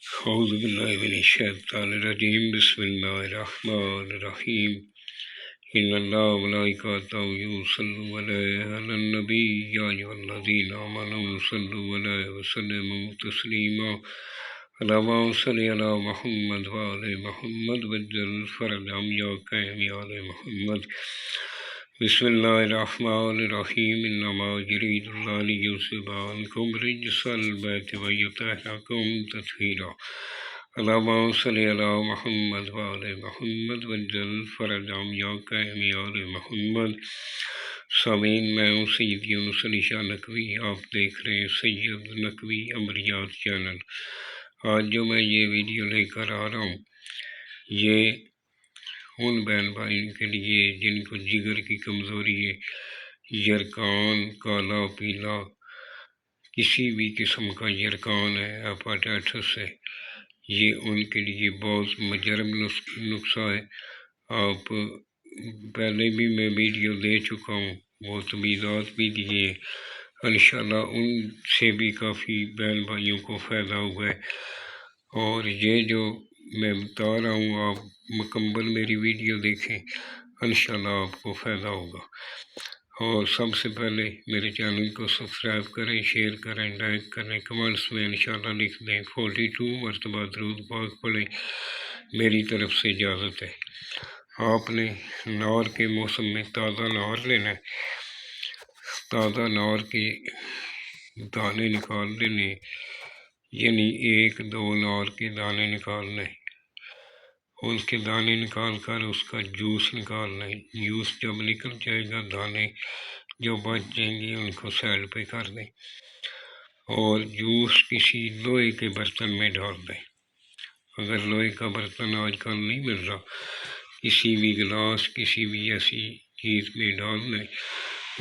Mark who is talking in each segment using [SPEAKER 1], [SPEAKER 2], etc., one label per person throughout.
[SPEAKER 1] اعوذ باللہ من الشیطان الرجیم بسم اللہ الرحمن الرحیم ان اللہ وملائکتہ یصلون علی النبی یا ایھا الذین آمنوا صلوا علیہ وسلموا تسلیما اللہم صل علی محمد وعلی محمد وجل فرج یا قائم علی محمد بسم اللہ الرحمن الرحیم انما یرید اللہ لیذھب عنکم رجس البیت ویطہرکم تطہیرا اللہم صل علی محمد وعلی محمد وجل فرج یا قائم علی محمد۔ سامعین، میں ہوں سید یونس علی شاہ نقوی، آپ دیکھ رہے ہیں سید نقوی امریات چینل۔ آج جو میں یہ ویڈیو لے کر آ رہا ہوں، یہ ان بہن بھائیوں کے لیے جن کو جگر کی کمزوری ہے، یرکان، کالا پیلا، کسی بھی قسم کا یرکان ہے، ہیپاٹائٹس ہے، یہ ان کے لیے بہت مجرب نسخہ ہے۔ آپ پہلے بھی میں ویڈیو دے چکا ہوں، وہ تجویزات بھی دیے ہیں، انشاءاللہ ان سے بھی کافی بہن بھائیوں کو فائدہ ہوا ہے۔ اور یہ جو میں بتا رہا ہوں، آپ مکمل میری ویڈیو دیکھیں، انشاءاللہ آپ کو فائدہ ہوگا۔ اور سب سے پہلے میرے چینل کو سبسکرائب کریں، شیئر کریں، لائک کریں، کمنٹس میں انشاءاللہ لکھ دیں، 42 مرتبہ درود پاک پڑھیں، میری طرف سے اجازت ہے۔ آپ نے نار کے موسم میں تازہ نار لینا ہے، تازہ نار کے دانے نکال لینے، یعنی 1-2 نار کے دانے نکالنے، اس کے دانے نکال کر اس کا جوس نکالنا ہے۔ جوس جب نکل جائے گا، دانے جو بچ جائیں گے ان کو سائڈ پہ کر دیں، اور جوس کسی لوہے کے برتن میں ڈال دیں۔ اگر لوہے کا برتن آج کل نہیں مل رہا، کسی بھی گلاس، کسی بھی ایسی چیز میں ڈال دیں،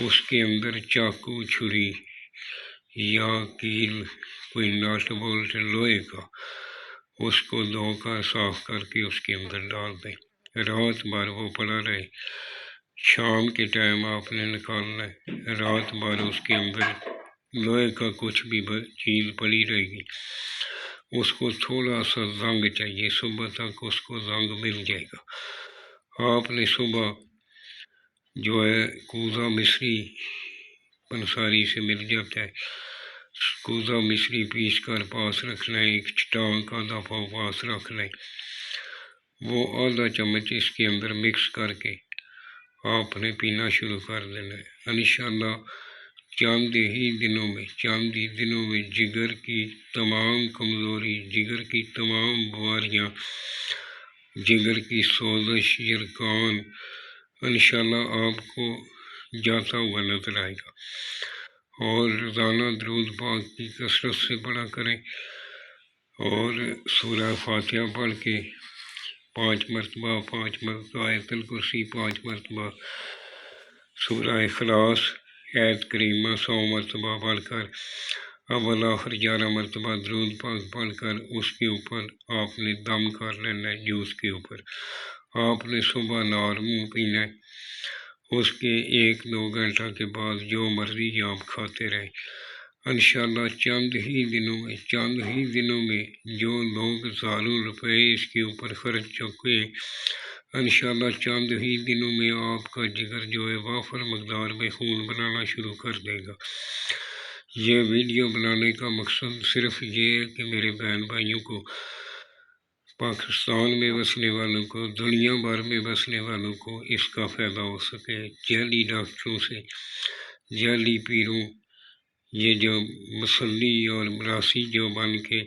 [SPEAKER 1] اس کے اندر چاقو، چھری یا کیل، کوئی نٹ بولٹ لوہے کا، اس کو دھو کر صاف کر کے اس کے اندر ڈال دیں، رات بھر وہ پڑا رہے۔ شام کے ٹائم آپ نے نکالنا ہے، رات بھر اس کے اندر لوہے کا کچھ بھی چیز پڑی رہے گی، اس کو تھوڑا سا زنگ چاہیے، صبح تک اس کو زنگ مل جائے گا۔ آپ نے صبح جو ہے کوزہ مصری پنساری سے مل جاتا ہے، کوزہ مصری پیس کر پاس رکھنا ہے، ایک چٹان کا دفعہ پاس رکھ لیں، وہ آدھا چمچ اس کے اندر مکس کر کے آپ نے پینا شروع کر دینا ہے۔ انشاءاللہ چند ہی دنوں میں جگر کی تمام کمزوری، جگر کی تمام بیماریاں، جگر کی سوزش، یرکان، انشاءاللہ آپ کو جاتا ہوا نظر آئے گا۔ اور روزانہ درود پاک کی کثرت سے پڑھا کریں، اور سورہ فاتحہ پڑھ کے 5 مرتبہ آیت الکرسی 5 مرتبہ، سورہ اخلاص آیت کریمہ 100 مرتبہ پڑھ کر، اول آخر 11 مرتبہ درود پاک پڑھ کر اس کے اوپر آپ نے دم کر لینا ہے، جوس کے اوپر۔ آپ نے صبح نار منہ پینا ہے، اس کے 1-2 گھنٹہ کے بعد جو مرضی آپ کھاتے رہیں۔ انشاءاللہ چند ہی دنوں میں جو لوگ ہزاروں روپے اس کے اوپر خرچ چکے ہیں، انشاءاللہ چند ہی دنوں میں آپ کا جگر جو ہے وافر مقدار میں خون بنانا شروع کر دے گا۔ یہ ویڈیو بنانے کا مقصد صرف یہ ہے کہ میرے بہن بھائیوں کو، پاکستان میں بسنے والوں کو، دنیا بھر میں بسنے والوں کو اس کا فائدہ ہو سکے۔ جعلی ڈاکٹروں سے، جعلی پیروں، یہ جو مسلی اور مراسی جو بن کے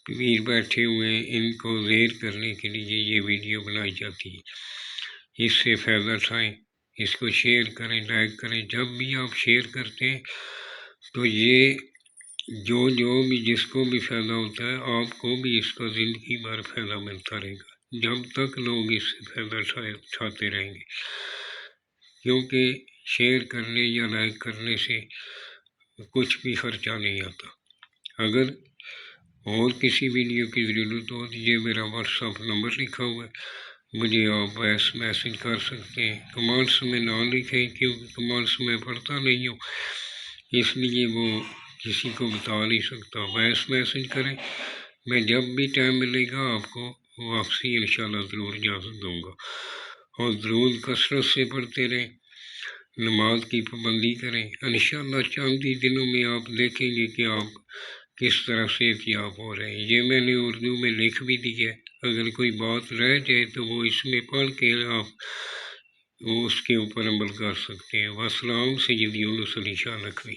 [SPEAKER 1] پیر بیٹھے ہوئے ہیں، ان کو زیر کرنے کے لیے یہ ویڈیو بنائی جاتی ہے۔ اس سے فائدہ اٹھائیں، اس کو شیئر کریں، لائک کریں۔ جب بھی آپ شیئر کرتے ہیں تو یہ جو بھی جس کو بھی فائدہ ہوتا ہے، آپ کو بھی اس کا زندگی بھر فائدہ ملتا رہے گا، جب تک لوگ اس سے فائدہ اٹھاتے رہیں گے۔ کیونکہ شیئر کرنے یا لائک کرنے سے کچھ بھی خرچہ نہیں آتا۔ اگر اور کسی ویڈیو کی ضرورت ہو تو یہ میرا واٹس ایپ نمبر لکھا ہوا ہے، مجھے آپ وائس میسج کر سکتے ہیں۔ کمنٹس میں نہ لکھیں، کیونکہ کمنٹس میں پڑھتا نہیں ہوں، اس لیے وہ کسی کو بتا نہیں سکتا۔ وائس میسج کریں، میں جب بھی ٹائم ملے گا آپ کو واپسی انشاءاللہ ضرور اجازت دوں گا، اور درود کثرت سے پڑھتے رہیں، نماز کی پابندی کریں، انشاءاللہ چند ہی دنوں میں آپ دیکھیں گے کہ آپ کس طرح صحت یاب ہو رہے ہیں۔ یہ میں نے اردو میں لکھ بھی دی ہے، اگر کوئی بات رہ جائے تو وہ اس میں پڑھ کے آپ وہ اس کے اوپر عمل کر سکتے ہیں۔ والسلام سیدی یونس علی شاہ نقوی۔